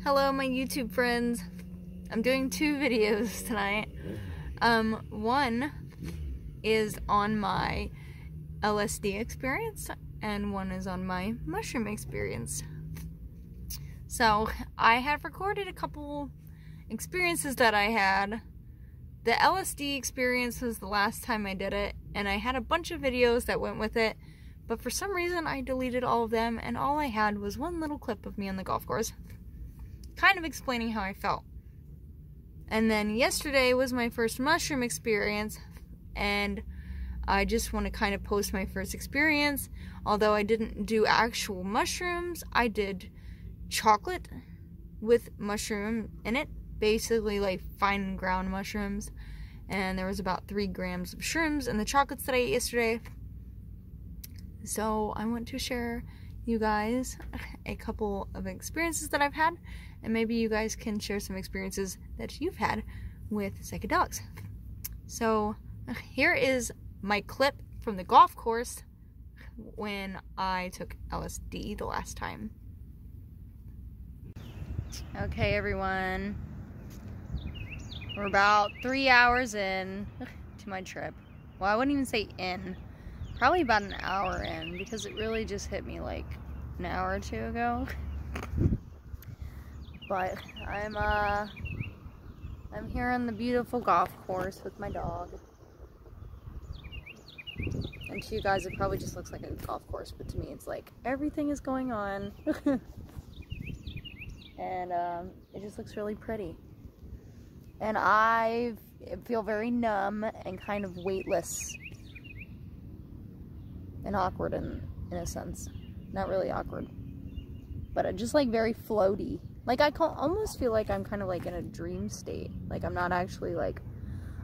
Hello, my YouTube friends. I'm doing two videos tonight. One is on my LSD experience, and one is on my mushroom experience. So, I have recorded a couple experiences that I had. The LSD experience was the last time I did it, and I had a bunch of videos that went with it, but for some reason I deleted all of them, and all I had was one little clip of me on the golf course, kind of explaining how I felt. And then yesterday was my first mushroom experience, and I just want to kind of post my first experience. Although I didn't do actual mushrooms, I did chocolate with mushroom in it, basically like fine ground mushrooms, and there was about 3 grams of shrooms in the chocolates that I ate yesterday. So I want to share you guys a couple of experiences that I've had, and maybe you guys can share some experiences that you've had with psychedelics. So here is my clip from the golf course when I took LSD the last time. Okay, everyone, we're about 3 hours in to my trip. Well, I wouldn't even say in, probably about an hour in, because it really just hit me like an hour or two ago. But I'm here on the beautiful golf course with my dog. And to you guys, it probably just looks like a golf course, but to me, it's like everything is going on. And it just looks really pretty. And I feel very numb and kind of weightless and awkward in a sense. Not really awkward, but just like very floaty. Like I almost feel like I'm kind of like in a dream state. Like I'm not actually like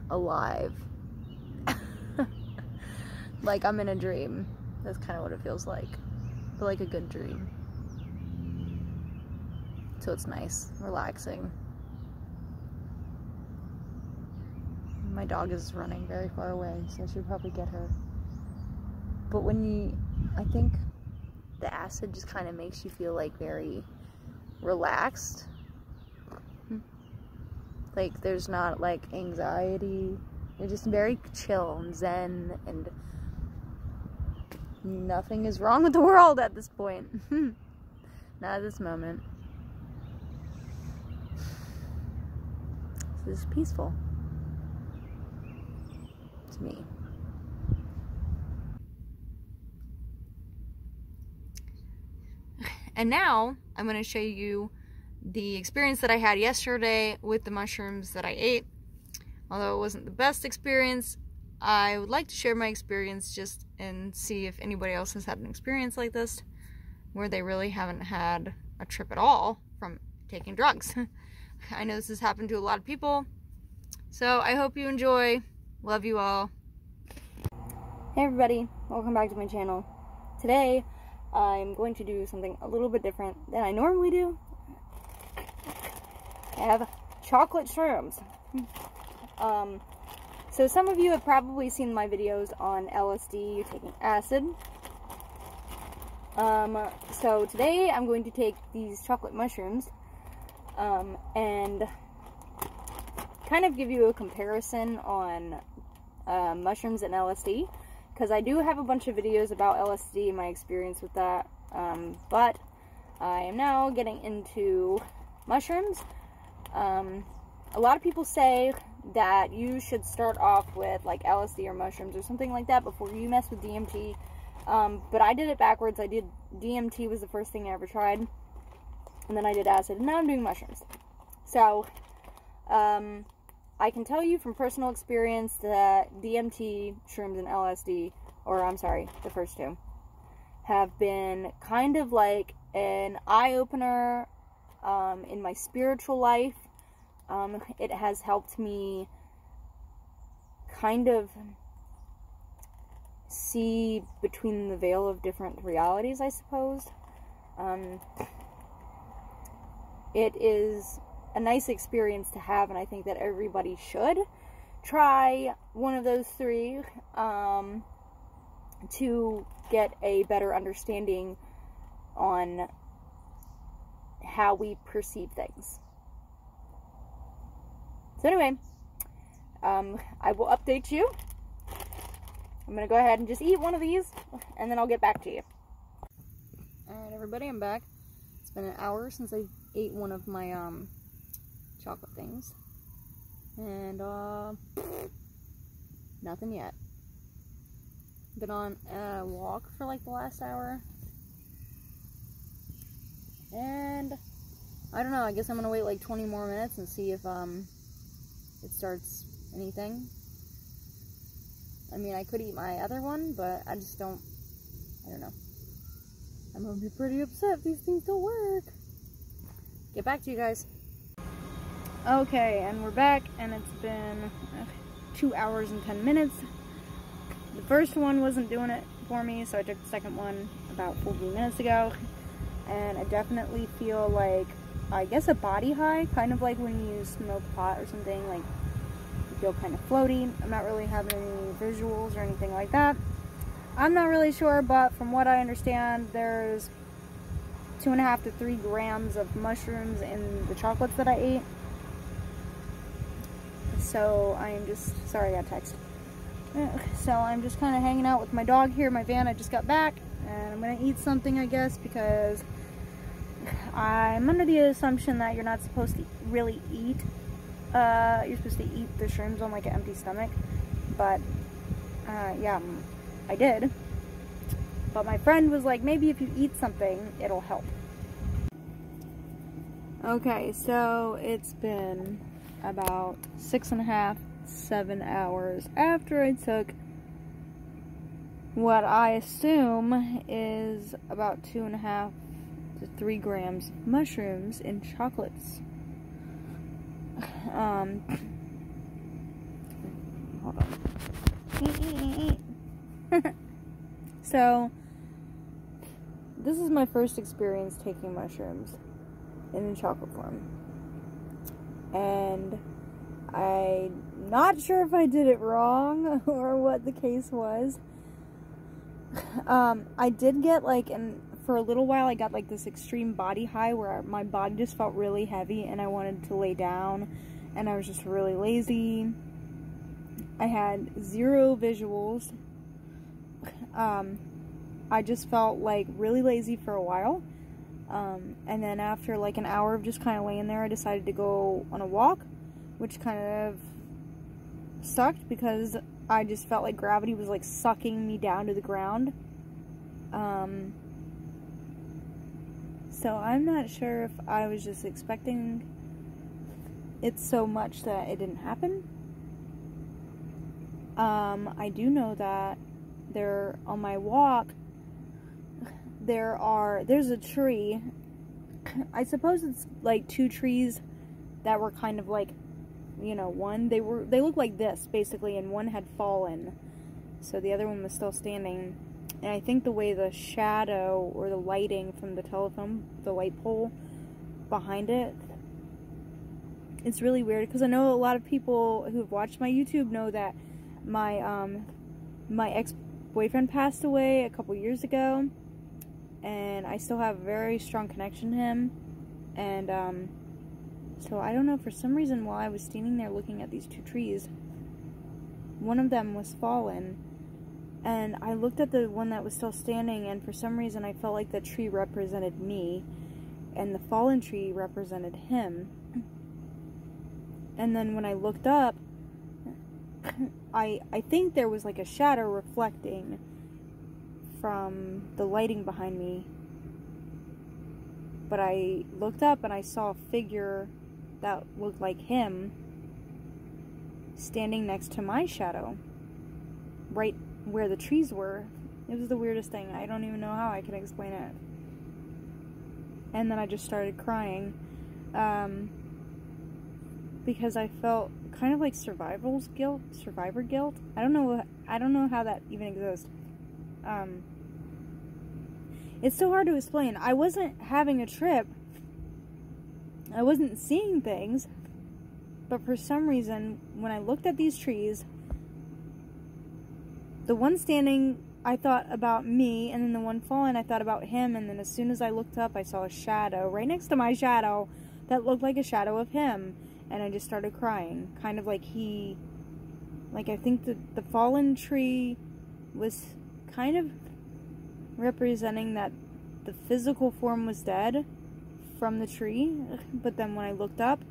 alive. Like I'm in a dream. That's kind of what it feels like. But like a good dream. So it's nice, relaxing. My dog is running very far away, so I should probably get her. But I think the acid just kind of makes you feel like very relaxed. Like there's not like anxiety. You're just very chill and zen, and nothing is wrong with the world at this point. Not at this moment. This is peaceful to me. And now I'm going to show you the experience that I had yesterday with the mushrooms that I ate. Although it wasn't the best experience, I would like to share my experience just and see if anybody else has had an experience like this, where they really haven't had a trip at all from taking drugs. I know this has happened to a lot of people, so I hope you enjoy. Love you all. Hey everybody, welcome back to my channel. Today, I'm going to do something a little bit different than I normally do. I have chocolate shrooms. So some of you have probably seen my videos on LSD, taking acid. So today I'm going to take these chocolate mushrooms and kind of give you a comparison on mushrooms and LSD, because I do have a bunch of videos about LSD and my experience with that, but I am now getting into mushrooms. A lot of people say that you should start off with like LSD or mushrooms or something like that before you mess with DMT, but I did it backwards. I did DMT was the first thing I ever tried, and then I did acid, and now I'm doing mushrooms. So I can tell you from personal experience that DMT, shrooms, and LSD, or I'm sorry, the first two, have been kind of like an eye-opener in my spiritual life. It has helped me kind of see between the veil of different realities, I suppose. It is a nice experience to have, and I think that everybody should try one of those three to get a better understanding on how we perceive things. So anyway, I will update you. I'm going to go ahead and just eat one of these, and then I'll get back to you. Alright everybody, I'm back. It's been an hour since I ate one of my chocolate things. And nothing yet. Been on a walk for like the last hour. And I don't know, I guess I'm going to wait like 20 more minutes and see if it starts anything. I mean, I could eat my other one, but I just don't know. I'm gonna be pretty upset if these things don't work. Get back to you guys. Okay, and we're back, and it's been 2 hours and 10 minutes. The first one wasn't doing it for me, so I took the second one about 40 minutes ago. And I definitely feel like, I guess, a body high, kind of like when you smoke pot or something, like you feel kind of floaty. I'm not really having any visuals or anything like that. I'm not really sure, but from what I understand, there's 2.5 to 3 grams of mushrooms in the chocolates that I ate. So I'm just, sorry I got text. So I'm just kind of hanging out with my dog here in my van. I just got back, and I'm going to eat something, I guess, because I'm under the assumption that you're not supposed to really eat. You're supposed to eat the shrooms on like an empty stomach. But, yeah, I did. But my friend was like, maybe if you eat something, it'll help. Okay, so it's been about 6.5, 7 hours after I took what I assume is about 2.5 to 3 grams of mushrooms in chocolates. Hold on. So, this is my first experience taking mushrooms in chocolate form. And I'm not sure if I did it wrong or what the case was. I did get like, for a little while I got like this extreme body high where my body just felt really heavy and I wanted to lay down and I was just really lazy. I had 0 visuals. I just felt like really lazy for a while. And then after like an hour of just kind of laying there, I decided to go on a walk, which kind of sucked because I just felt like gravity was like sucking me down to the ground. So I'm not sure if I was just expecting it so much that it didn't happen. I do know that on my walk, there's a tree. I suppose it's like 2 trees that were kind of like, you know, they look like this basically, and one had fallen, so the other one was still standing. And I think the way the shadow or the lighting from the light pole behind it, it's really weird because I know a lot of people who have watched my YouTube know that my ex-boyfriend passed away a couple years ago, and I still have a very strong connection to him. And so I don't know, for some reason while I was standing there looking at these 2 trees, one of them was fallen, and I looked at the one that was still standing, and for some reason I felt like the tree represented me and the fallen tree represented him. And then when I looked up, I think there was like a shadow reflecting from the lighting behind me. But I looked up and I saw a figure that looked like him standing next to my shadow, right where the trees were. It was the weirdest thing. I don't even know how I can explain it. And then I just started crying, because I felt kind of like survivor guilt. I don't know how that even exists. It's so hard to explain. I wasn't having a trip. I wasn't seeing things. But for some reason, when I looked at these trees, the one standing I thought about me, and then the one falling, I thought about him, and then as soon as I looked up, I saw a shadow right next to my shadow that looked like a shadow of him, and I just started crying, kind of like I think that the fallen tree was kind of representing that the physical form was dead from the tree, but then when I looked up,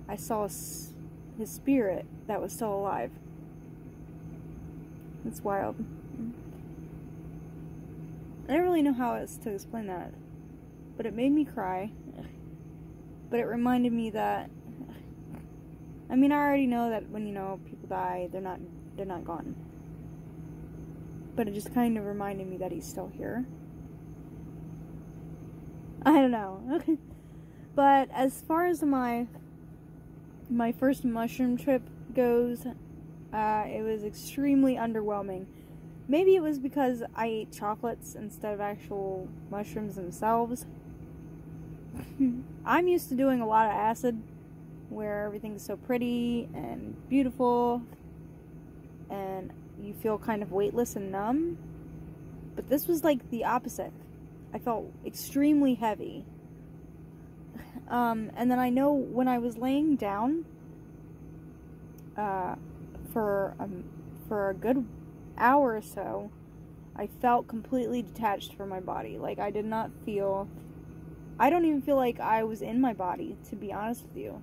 I saw his spirit that was still alive. It's wild. I don't really know how else to explain that, but it made me cry. But it reminded me that, I mean, I already know that when, people die, they're not gone. But it just kind of reminded me that he's still here. I don't know. But as far as my first mushroom trip goes, it was extremely underwhelming. Maybe it was because I ate chocolates instead of actual mushrooms themselves. I'm used to doing a lot of acid, where everything's so pretty and beautiful, and you feel kind of weightless and numb. But this was like the opposite. I felt extremely heavy. And then I know when I was laying down for a good hour or so, I felt completely detached from my body. Like, I don't even feel like I was in my body, to be honest with you.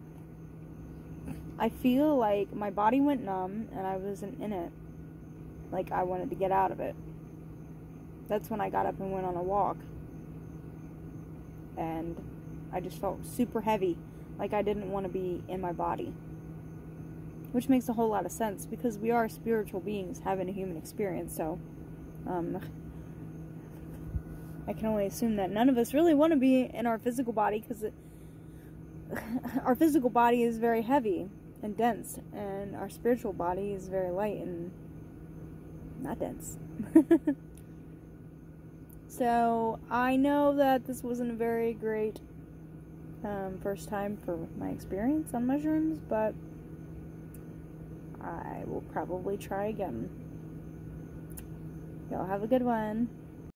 I feel like my body went numb and I wasn't in it. Like, I wanted to get out of it. That's when I got up and went on a walk. And I just felt super heavy. Like I didn't want to be in my body. Which makes a whole lot of sense, because we are spiritual beings having a human experience, so I can only assume that none of us really want to be in our physical body, because our physical body is very heavy and dense, and our spiritual body is very light and not dense. So I know that this wasn't a very great first time for my experience on mushrooms, but I will probably try again. Y'all have a good one.